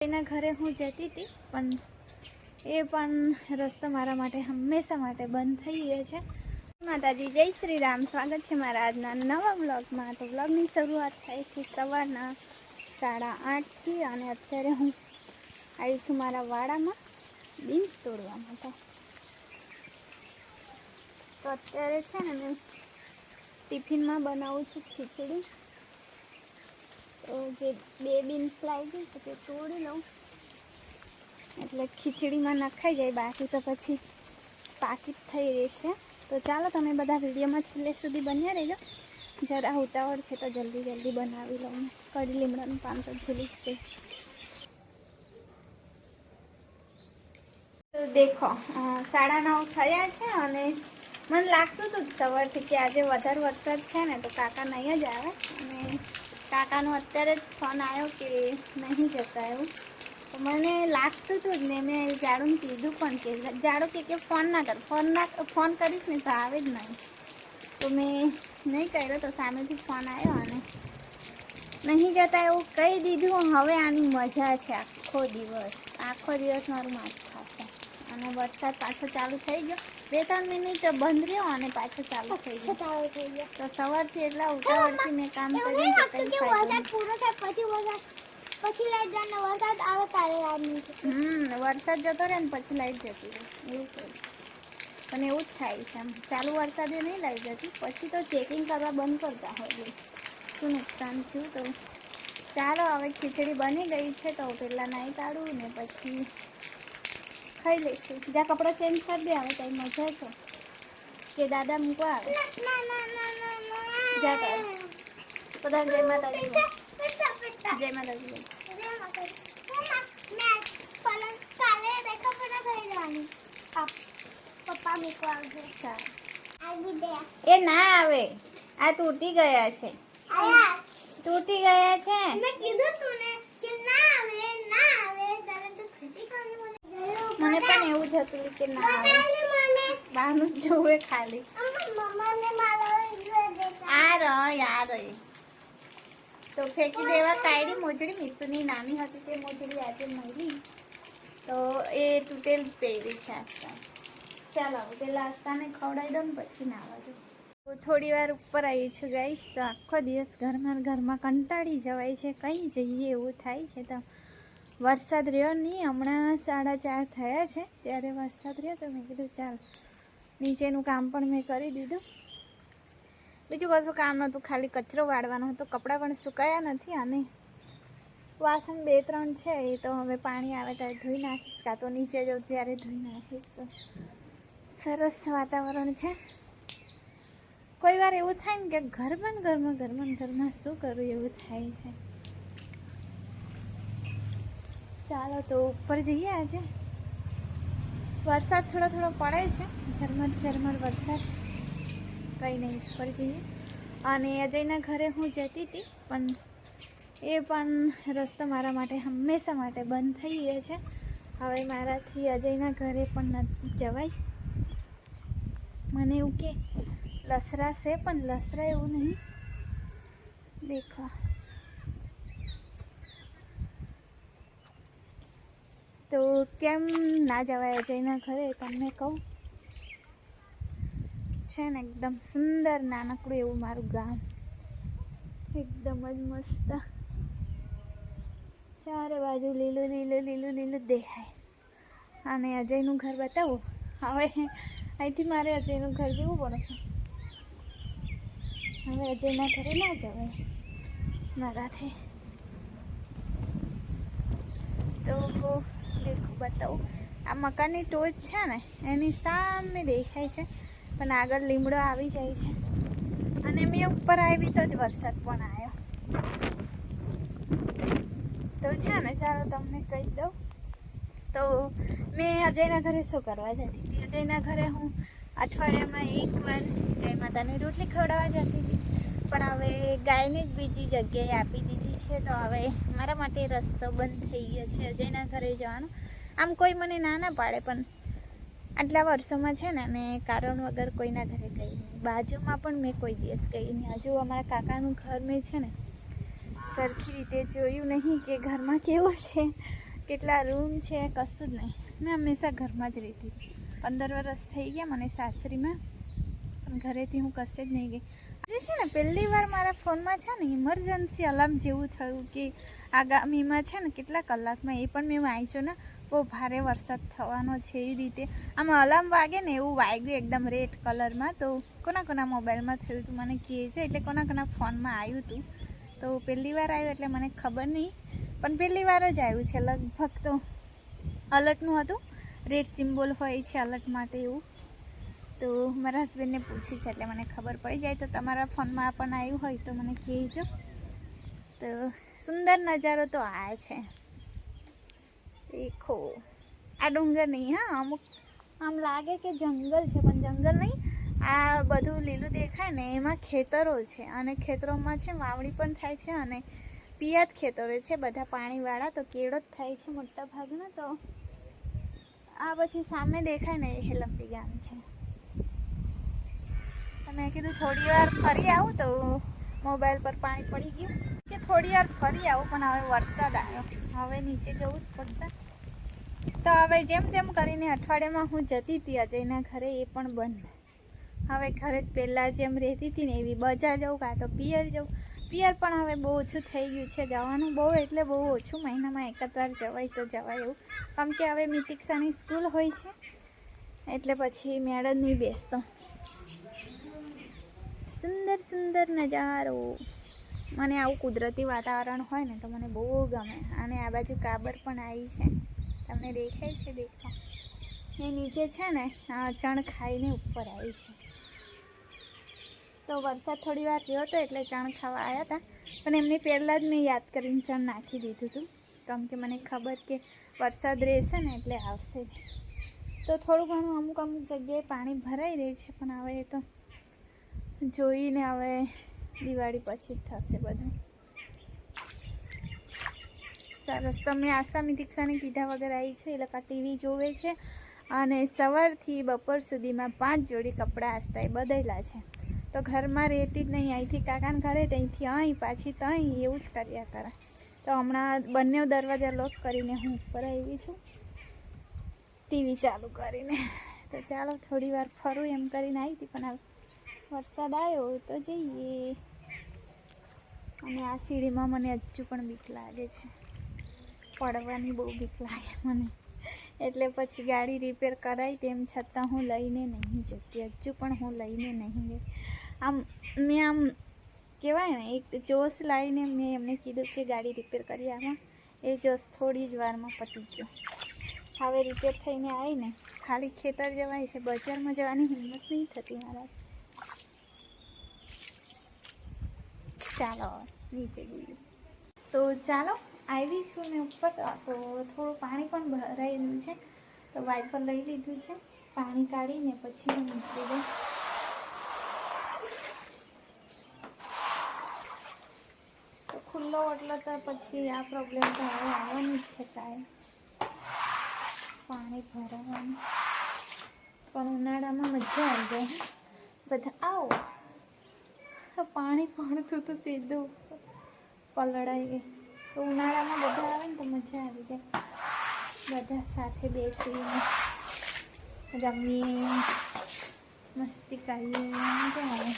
એના ઘરે હું જતી હતી પણ રસ્તો મારા માટે હંમેશા માટે બંધ થઈ ગયો છે। માતાજી, જય શ્રી રામ। સ્વાગત છે મારા આજના નવા વ્લોગમાં। તો વ્લોગની શરૂઆત થાય છે સવારના 8:30થી અને અત્યારે હું આવી છું મારા વાડામાં બીન્સ તોડવા માટે। તો અત્યારે છે ને મેં ટિફિનમાં બનાવું છું ખીચડી। તો જે 2 બીન્સ લાવી છે તે તોડી લઉં એટલે ખીચડીમાં નખાઈ જાય, બાકી તો પછી પાકી થઈ રહેશે। તો ચાલો તમે બધા વિડીયોમાં છેલ્લે સુધી બન્યા રહેજો। જરા ઉતાવળ છે તો જલ્દી બનાવી લઉં। કઢી લીમડાનું પાન તો ભૂલી જ ગઈ। તો દેખો 9:30 થયા છે અને મને લાગતું હતું સવારથી કે આજે વધારે વરસાદ છે ને તો કાકા નહીં જ આવે, અને કાકાનો અત્યારે જ ફોન આવ્યો કે નહીં જતા એવું। તો મને લાગતું હતું જ ને, મેં જાડુને કીધું પણ કે જાડુ કે ફોન ના કર, ફોન કરીશ ને તો આવે જ નહીં। તો મેં નહીં કર્યો તો સામેથી ફોન આવ્યો અને નહીં જતા એવું કહી દીધું। હવે આની મજા છે, આખો દિવસ મારું માથું ખાશે। અને વરસાદ પાછો ચાલુ થઈ ગયો, 2-3 મિનિટ બંધ રહ્યો અને પાછો ચાલુ થઈ ગયો। તો સવારથી એટલા ઉતાવળથી મેં કામ કર્યું કે કંઈ ફાયદો પછી લાઈટ જાય ને વરસાદ આવે તારે વરસાદ જતો રહે ને પછી લાઈટ જતી રહે એવું થયું। પણ એવું જ થાય છે, આમ ચાલુ વરસાદે નહીં લાઈટ જતી, પછી તો ચેકિંગ કરવા બંધ કરતા હોય શું નુકસાન થયું। તો ચાલો હવે ખીચડી બની ગઈ છે તો પહેલાં નાહી કાઢું ને પછી ખાઈ લઈશું। જ્યાં કપડાં ચેન્જ કરી દે, આવે કંઈ મજા છે કે દાદા મૂકવા આવે જા કર બધા। જય માતાજી, જય માતાજી। પપ્પા મૂકવા આવશે। એ ના આવે, આ તૂટી ગયા છે, તૂટી ગયા છે। મેં કીધું તું ને કે ના આવે તારે તો ખટી કરી મને પણ એવું જ હતું કે ના આવે, બહારનું જ જોવે ખાલી। મમ્માને મારો યાર તો ફેંકી દેવા કાઢી મોજડી। મીતુની નાની હતી તે મોજડી આજે મળી તો એ તૂટેલ પહેરી છે આસ્તા। ચાલો પેલા આસ્તાને ખવડાવી દો ને પછી નાવા દો। તો થોડી વાર ઉપર આવી છું ગાઈસ। તો આખો દિવસ ઘરમાં કંટાળી જવાય છે, કંઈ જઈએ એવું થાય છે। તો વરસાદ રહ્યો નહીં, હમણાં 4:30 થયા છે ત્યારે વરસાદ રહ્યો તો મેં કીધું ચાલ નીચેનું કામ પણ મેં કરી દીધું। બીજું કશું કામ નહોતું, ખાલી કચરો વાળવાનો હતો, કપડાં પણ સુકાયા નથી અને વાસણ 2-3 છે એ તો હવે પાણી આવે ત્યારે ધોઈ નાખીશ, કાં તો નીચે જાઉં ત્યારે ધોઈ નાખીશ। તો સરસ વાતાવરણ છે। કોઈ વાર એવું થાય ને કે ઘરમાં શું કરું એવું થાય છે। ચાલો તો ઉપર જઈએ। આજે વરસાદ થોડો પડે છે, ઝરમર વરસાદ, કંઈ નહીં ઉપર જઈએ। અને અજયના ઘરે હું જતી હતી પણ રસ્તો મારા માટે હંમેશા માટે બંધ થઈ ગયો છે। હવે મારાથી અજયના ઘરે પણ નથી જવાય। મને એવું કે લસરા છે પણ લસરા એવું નહીં દેખો। તો કેમ ના જવાય અજયના ઘરે તમને કહું છે ને, એકદમ સુંદર નાનકડું એવું મારું ગામ, એકદમ જ મસ્ત, ચારે બાજુ લીલું દેખાય। અને અજયનું ઘર બતાવું, હવે અહીંથી મારે અજયનું ઘર જવું પડશે। હવે અજયના ઘરે ના જવાય મારાથી। તો દેખો બતાવું, આ મકાનની ટોચ છે ને એની સામે દેખાય છે, પણ આગળ લીમડો આવી જાય છે અને મેં ઉપર આવી તો જ વરસાદ પણ આવ્યો। તો છે ને ચાલો તમને કહી દઉં, તો મેં અજયના ઘરે શું કરવા જતી હતી? અજયના ઘરે હું અઠવાડિયામાં 1 વાર જય માતાની રોટલી ખવડાવવા જતી હતી, પણ હવે ગાયને જ બીજી જગ્યાએ આપી દીધી છે। તો હવે મારા માટે રસ્તો બંધ થઈ ગયો છે અજયના ઘરે જવાનો। આમ કોઈ મને ના પાડે, પણ આટલા વર્ષોમાં છે ને મેં કારણ વગર કોઈના ઘરે ગઈ નહીં, બાજુમાં પણ મેં કોઈ દિવસ ગઈ નહીં। હજુ અમારા કાકાનું ઘર મેં છે ને સરખી રીતે જોયું નહીં કે ઘરમાં કેવું છે, કેટલા રૂમ છે કશું જ નહીં. મેં હંમેશા ઘરમાં જ રહેતી હતી. 15 વર્ષ થઈ ગયા મને સાસરીમાં, પણ ઘરેથી હું કશે જ નહીં ગઈ. આજે છે ને પહેલી વાર મારા ફોનમાં છે ને ઇમરજન્સી અલાર્મ જેવું થયું કે આગામીમાં છે ને કેટલા કલાકમાં, એ પણ મેં વાંચ્યો ને બહુ ભારે વરસાદ થવાનો છે એવી રીતે આમાં અલાર્મ વાગે ને એવું વાગ્યું એકદમ રેડ કલરમાં. તો કોના મોબાઈલમાં થયું હતું મને કહે છે, એટલે કોના ફોનમાં આવ્યું હતું. તો પહેલી વાર આવ્યું એટલે મને ખબર નહીં, પણ પહેલી વાર જ આવ્યું છે લગભગ. તો અલર્ટનું હતું, રેડ સિમ્બોલ હોય છે અલર્ટ માટે એવું. તો મારા હસબન્ડને પૂછી છે એટલે મને ખબર પડી જાય. તો તમારા ફોનમાં પણ આવ્યું હોય તો મને કહેજો. તો સુંદર નજારો તો આ છે, દેખો. આ ડુંગર નહીં, હા અમુક આમ લાગે કે જંગલ છે પણ જંગલ નહીં. આ બધું લીલું દેખાય ને એમાં ખેતરો છે, અને ખેતરોમાં છે વાવણી પણ થાય છે, અને પિયત ખેતરો છે બધા પાણીવાળા. તો કેળો જ થાય છે મોટા ભાગના. તો આ પછી સામે દેખાય ને એ હેલમપી ગામ છે. તો મેં કીધું થોડી વાર ફરી આવું, તો મોબાઈલ પર પાણી પડી ગયું કે થોડી વાર ફરી આવું, પણ હવે વરસાદ આવ્યો, હવે નીચે જવું જ પડશે. તો હવે જેમ તેમ કરીને અઠવાડિયામાં હું જતી હતી અજયના ઘરે, એ પણ બંધ. હવે ઘરે જ પહેલાં જેમ રહેતી હતી ને એવી, બજાર જવું કાં તો પિયર જવું. પિયર પણ હવે બહુ ઓછું થઈ ગયું છે જવાનું, બહુ એટલે બહુ ઓછું. મહિનામાં એકાદ વાર જવાય તો જવાય એવું, કેમ કે હવે મિતિક્ષાની સ્કૂલ હોય છે એટલે પછી મેળ જ નહીં બેસતો. સુંદર સુંદર નજારો. મને આવું કુદરતી વાતાવરણ હોય ને તો મને બહુ ગમે. અને આ બાજુ કાબર પણ આવી છે, તમને દેખાય છે? દેખો એ નીચે છે ને ચણ ખાઈને ઉપર આવી છે. તો વરસાદ થોડી વાર રહ્યો હતો એટલે ચણ ખાવા આવ્યા હતા, પણ એમની પહેલાં જ મેં યાદ કરીને ચણ નાખી દીધું હતું, કેમ કે મને ખબર કે વરસાદ રહેશે ને એટલે આવશે. તો થોડું ઘણું અમુક જગ્યાએ પાણી ભરાઈ રહે છે, પણ હવે એ તો જોઈને હવે દિવાળી પછી જ થશે બધું. સરસ. તમે આસ્થા મિતિક્ષાને કીધા વગર આવી છે, એ લોકો ટીવી જોવે છે, અને સવારથી બપોર સુધીમાં 5 જોડી કપડાં આસ્તાએ બદલ્યા છે. તો ઘરમાં રહેતી જ નહીં, અહીંથી કાકાના ઘરે, ત્યાંથી અહીં, પાછી ત્યાં, એવું જ કર્યા કરે. તો હમણાં બંને દરવાજા લોક કરીને હું ઉપર આવી છું ટીવી ચાલુ કરીને. તો ચાલો થોડી વાર ફરું એમ કરીને આવી હતી, પણ વરસાદ આવ્યો તો જઈએ. અને આ સીડીમાં મને હજુ પણ બીક લાગે છે, પડવાની બહુ બીક લાગે મને. એટલે પછી ગાડી રિપેર કરાવી, તેમ છતાં હું લઈને નહીં જતી. હજુ પણ હું લઈને નહીં ગઈ. મેં કહેવાય ને એક જોશ લાવીને મેં એમને કીધું કે ગાડી રિપેર કરી આવા, એ જોશ થોડી જ વારમાં પતી ગયો. હવે રિપેર થઈને આવીને ખાલી ખેતર જવાય છે, બજારમાં જવાની હિંમત નહીં થતી મારા. ચાલો નીચે ગયું. તો ચાલો આવી છું મેં ઉપર. તો થોડું પાણી પણ ભરાઈ રહ્યું છે, તો વાઇપર લઈ લીધું છે, પાણી કાઢીને પછી હું નીચે ગઈ. તો ખુલ્લો એટલે તો પછી આ પ્રોબ્લેમ તો હવે આવવાની જ છે કાંઈ, પાણી ભરાવાનું. પણ ઉનાળામાં મજા આવી જાય, બધા આવો. પાણી પડતું તો સીધું પલળાઈ ગઈ. તો ઉનાળામાં બધા આવે ને તો મજા આવી જાય, બધા સાથે બેસીને રમીએ, મસ્તી કરીએ, મજા આવે.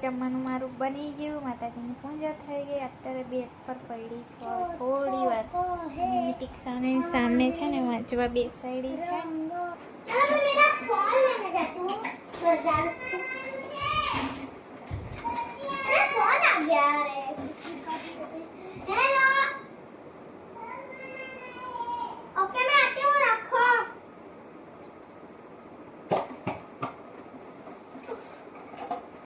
જમવાનું મારું બની ગયું, માતાજીની પૂજા થઈ ગઈ. અત્યારે બેડ પર પડી છું હવે થોડી વાર. અને ટીક્ષાને સામે છે ને વાંચવા બેસાડી છે. चलो मैं मेरा फोन लेने जाती हूँ बाजार से। अरे फोन आ गया रे। हेलो